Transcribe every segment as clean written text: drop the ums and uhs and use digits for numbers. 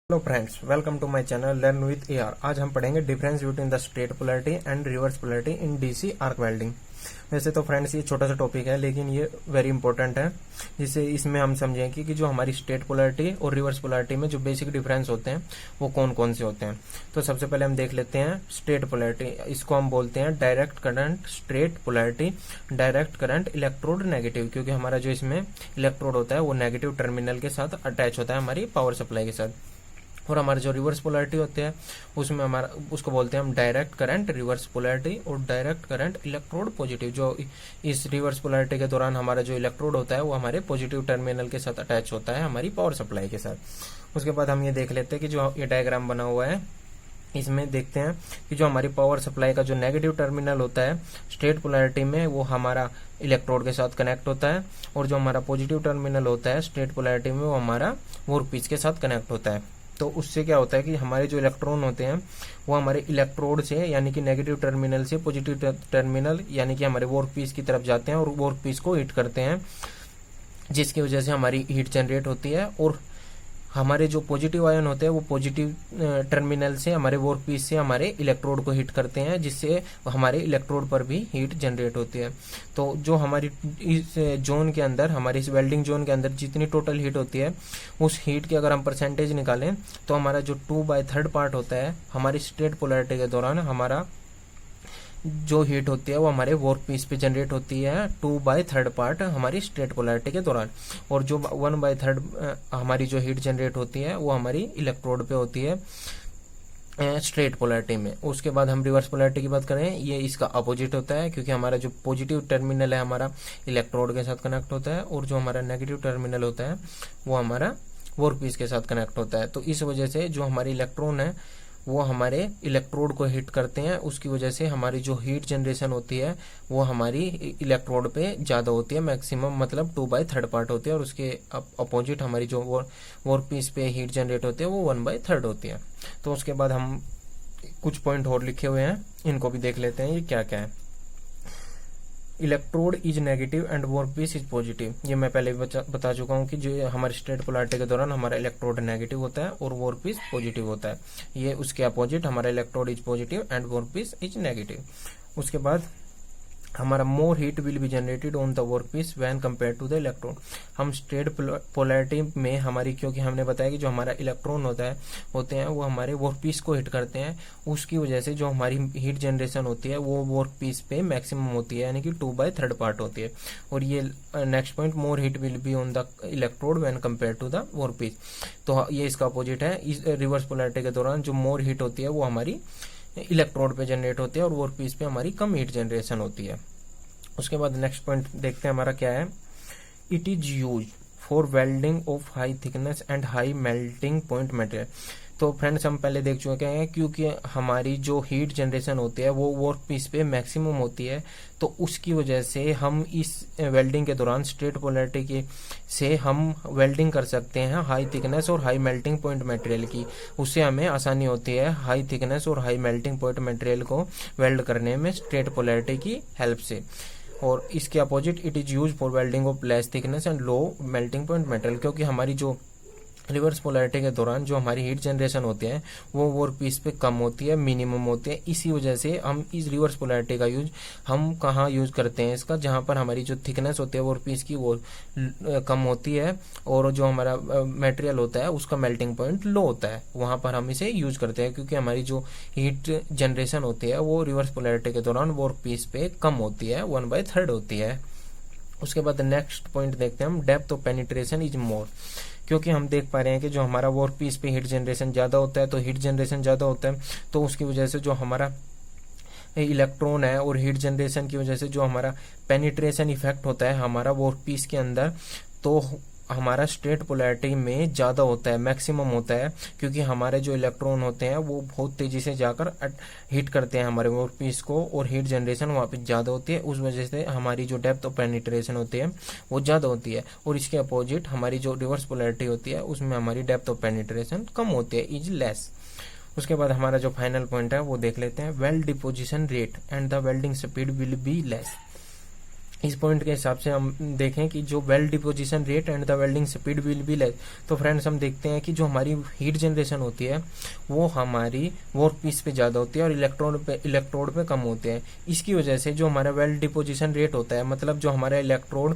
Hello friends, welcome to my channel learn with AR. आज हम पढ़ेंगे difference between the straight polarity and reverse polarity in DC arc welding. वैसे तो friends ये छोटा सा टॉपिक है, लेकिन ये वेरी इंपॉर्टेंट है, जिससे इसमें हम समझेंगे कि जो हमारी स्ट्रेट पोलैरिटी और रिवर्स पोलैरिटी में जो बेसिक डिफरेंस होते हैं वो कौन कौन से होते हैं। तो सबसे पहले हम देख लेते हैं स्ट्रेट पोलैरिटी। इसको हम बोलते हैं direct current straight polarity, direct current electrode negative, क्योंकि हमारा जो इसमें इलेक्ट्रोड होता है वो नेगेटिव टर्मिनल के साथ अटैच होता है हमारी पावर सप्लाई के साथ। और हमारे जो रिवर्स पोलैरिटी होते हैं उसमें हमारा उसको बोलते हैं हम डायरेक्ट करंट रिवर्स पोलैरिटी और डायरेक्ट करंट इलेक्ट्रोड पॉजिटिव। जो इस रिवर्स पोलैरिटी के दौरान हमारा जो इलेक्ट्रोड होता है वो हमारे पॉजिटिव टर्मिनल के साथ अटैच होता है हमारी पावर सप्लाई के साथ। उसके बाद हम ये देख लेते हैं कि जो ये डायग्राम बना हुआ है इसमें देखते हैं कि जो हमारी पावर सप्लाई का जो नेगेटिव टर्मिनल होता है स्ट्रेट पोलैरिटी में वो हमारा इलेक्ट्रोड के साथ कनेक्ट होता है, और जो हमारा पॉजिटिव टर्मिनल होता है स्ट्रेट पोलैरिटी में वो हमारा वर्कपीस के साथ कनेक्ट होता है। तो उससे क्या होता है कि हमारे जो इलेक्ट्रॉन होते हैं वो हमारे इलेक्ट्रोड से यानी कि नेगेटिव टर्मिनल से पॉजिटिव टर्मिनल यानी कि हमारे वर्कपीस की तरफ जाते हैं और वर्कपीस को हीट करते हैं, जिसकी वजह से हमारी हीट जनरेट होती है। और हमारे जो पॉजिटिव आयन होते हैं वो पॉजिटिव टर्मिनल से हमारे वर्कपीस से हमारे इलेक्ट्रोड को हीट करते हैं, जिससे हमारे इलेक्ट्रोड पर भी हीट जनरेट होती है। तो जो हमारी इस जोन के अंदर हमारी इस वेल्डिंग जोन के अंदर जितनी टोटल हीट होती है उस हीट की अगर हम परसेंटेज निकालें तो हमारा जो 2/3 पार्ट होता है हमारी स्ट्रेट पोलैरिटी के दौरान हमारा जो हीट होती है वो हमारे वर्कपीस पे जनरेट होती है 2/3 पार्ट हमारी स्ट्रेट पोलैरिटी के दौरान, और जो 1/3 हमारी जो हीट जनरेट होती है वो हमारी इलेक्ट्रोड पे होती है स्ट्रेट पोलैरिटी में। उसके बाद हम रिवर्स पोलैरिटी की बात करें, ये इसका अपोजिट होता है, क्योंकि हमारा जो पॉजिटिव टर्मिनल है हमारा इलेक्ट्रोड के साथ कनेक्ट होता है और जो हमारा नेगेटिव टर्मिनल होता है वो हमारा वर्कपीस के साथ कनेक्ट होता है। तो इस वजह से जो हमारी इलेक्ट्रॉन है वो हमारे इलेक्ट्रोड को हीट करते हैं, उसकी वजह से हमारी जो हीट जनरेशन होती है वो हमारी इलेक्ट्रोड पे ज्यादा होती है, मैक्सिमम मतलब 2/3 पार्ट होती है, और उसके अपोजिट हमारी जो वर्कपीस पे हीट जनरेट होती है वो 1/3 होती है। तो उसके बाद हम कुछ पॉइंट और लिखे हुए हैं, इनको भी देख लेते हैं ये क्या क्या है। Electrode is negative and workpiece is positive. ये मैं पहले बता चुका हूँ कि जो हमारे स्ट्रेट पोलैरिटी के दौरान हमारा इलेक्ट्रोड नेगेटिव होता है और वर्कपीस पॉजिटिव होता है। ये उसके अपोजिट हमारा electrode is positive and workpiece is negative. उसके बाद हमारा more heat will be generated on the workpiece when compare to the electron. हम स्ट्रेट पोलैरिटी में हमारी, क्योंकि हमने बताया कि जो हमारा इलेक्ट्रॉन होते हैं वो हमारे वर्कपीस को हिट करते हैं, उसकी वजह से जो हमारी हीट जनरेशन होती है वो वर्कपीस पे मैक्सिमम होती है, यानी कि 2/3 पार्ट होती है। और ये next point, more heat will be on the electrode when compare to the workpiece. तो ये इसका अपोजिट है। इस रिवर्स पोलैरिटी के दौरान जो मोर हीट होती है वो हमारी इलेक्ट्रोड पे जनरेट होती है और वर्कपीस पे हमारी कम हीट जनरेशन होती है। उसके बाद नेक्स्ट पॉइंट देखते हैं हमारा क्या है। It is use for welding of high thickness and high melting point material. तो फ्रेंड्स हम पहले देख चुके हैं, क्योंकि हमारी जो हीट जनरेशन होती है वो वर्कपीस पे मैक्सिमम होती है, तो उसकी वजह से हम इस वेल्डिंग के दौरान स्ट्रेट पोलैरिटी की से हम वेल्डिंग कर सकते हैं हाई थिकनेस और हाई मेल्टिंग पॉइंट मटेरियल की। उससे हमें आसानी होती है हाई थिकनेस और हाई मेल्टिंग पॉइंट मटेरियल को वेल्ड करने में स्ट्रेट पोलैरिटी की हेल्प से। और इसके opposite it is use for welding of less thickness and low melting point material, क्योंकि हमारी जो रिवर्स पोलैरिटी के दौरान जो हमारी हीट जनरेशन होती है वो वर्कपीस पे कम होती है, मिनिमम होती है। इसी वजह से हम इस रिवर्स पोलैरिटी का यूज हम कहाँ यूज करते हैं इसका, जहां पर हमारी जो थिकनेस होती है वर्कपीस की वो कम होती है और जो हमारा मटेरियल होता है उसका मेल्टिंग पॉइंट लो होता है, वहां पर हम इसे यूज करते हैं, क्योंकि हमारी जो हीट जनरेशन होती है वो रिवर्स पोलैरिटी के दौरान वर्कपीस पे कम होती है, 1/3 होती है। उसके बाद नेक्स्ट पॉइंट देखते हैं हम, depth of penetration is more. क्योंकि हम देख पा रहे हैं कि जो हमारा वर्कपीस पे हीट जनरेशन ज्यादा होता है, तो हीट जनरेशन ज्यादा होता है तो उसकी वजह से जो हमारा इलेक्ट्रॉन है और हीट जनरेशन की वजह से जो हमारा पेनिट्रेशन इफेक्ट होता है हमारा वर्कपीस के अंदर, तो हमारा स्ट्रेट पोलैरिटी में ज्यादा होता है, मैक्सिमम होता है, क्योंकि हमारे जो इलेक्ट्रॉन होते हैं वो बहुत तेजी से जाकर हिट करते हैं हमारे वर्कपीस को और हीट जनरेशन वहां पे ज्यादा होती है। उस वजह से हमारी जो डेप्थ ऑफ पेनिट्रेशन होती है वो ज्यादा होती है, और इसके अपोजिट हमारी जो रिवर्स पोलैरिटी होती है उसमें हमारी डेप्थ ऑफ पेनिट्रेशन कम होती है, इज लेस। उसके बाद हमारा जो फाइनल पॉइंट है वो देख लेते हैं, weld deposition rate and the welding speed will be less. इस पॉइंट के हिसाब से हम देखें कि जो weld deposition rate and the welding speed will be less. तो फ्रेंड्स हम देखते हैं कि जो हमारी हीट जनरेशन होती है वो हमारी वर्क पीस पे ज़्यादा होती है और इलेक्ट्रोड पे कम होते हैं। इसकी वजह से जो हमारा वेल्ड डिपोजिशन रेट होता है, मतलब जो हमारा इलेक्ट्रोड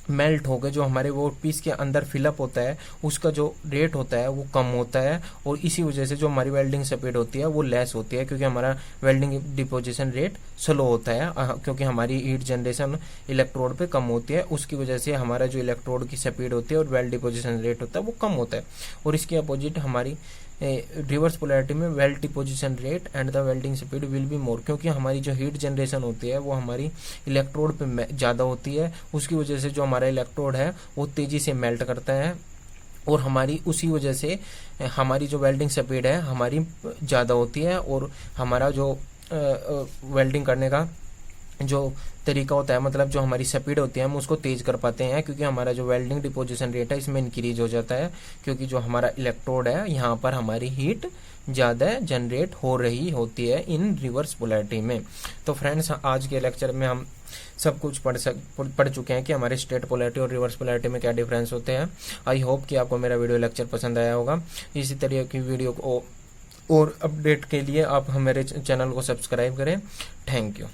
मेल्ट होकर जो हमारे वो पीस के अंदर फिलअप होता है उसका जो रेट होता है वो कम होता है, और इसी वजह से जो हमारी वेल्डिंग स्पीड होती है वो लेस होती है, क्योंकि हमारा वेल्डिंग डिपोजिशन रेट स्लो होता है, क्योंकि हमारी हीट जनरेशन इलेक्ट्रोड पे कम होती है। उसकी वजह से हमारा जो इलेक्ट्रोड की स्पीड होती है और वेल्ड डिपोजिशन रेट होता है वो कम होता है। और इसके अपोजिट हमारी रिवर्स पोलैरिटी में weld deposition rate and the welding speed will be more, क्योंकि हमारी जो हीट जनरेशन होती है वो हमारी इलेक्ट्रोड पे ज़्यादा होती है। उसकी वजह से जो हमारा इलेक्ट्रोड है वो तेज़ी से मेल्ट करता है, और हमारी उसी वजह से हमारी जो वेल्डिंग स्पीड है हमारी ज़्यादा होती है, और हमारा जो वेल्डिंग करने का जो तरीका होता है, मतलब जो हमारी स्पीड होती है हम उसको तेज कर पाते हैं, क्योंकि हमारा जो वेल्डिंग डिपोजिशन रेट है इसमें इंक्रीज हो जाता है, क्योंकि जो हमारा इलेक्ट्रोड है यहाँ पर हमारी हीट ज़्यादा जनरेट हो रही होती है इन रिवर्स पोलैरिटी में। तो फ्रेंड्स आज के लेक्चर में हम सब कुछ पढ़ चुके हैं कि हमारे स्ट्रेट पोलैरिटी और रिवर्स पोलैरिटी में क्या डिफरेंस होते हैं। आई होप कि आपको मेरा वीडियो लेक्चर पसंद आया होगा। इसी तरह की वीडियो को और अपडेट के लिए आप हमारे चैनल को सब्सक्राइब करें। Thank you.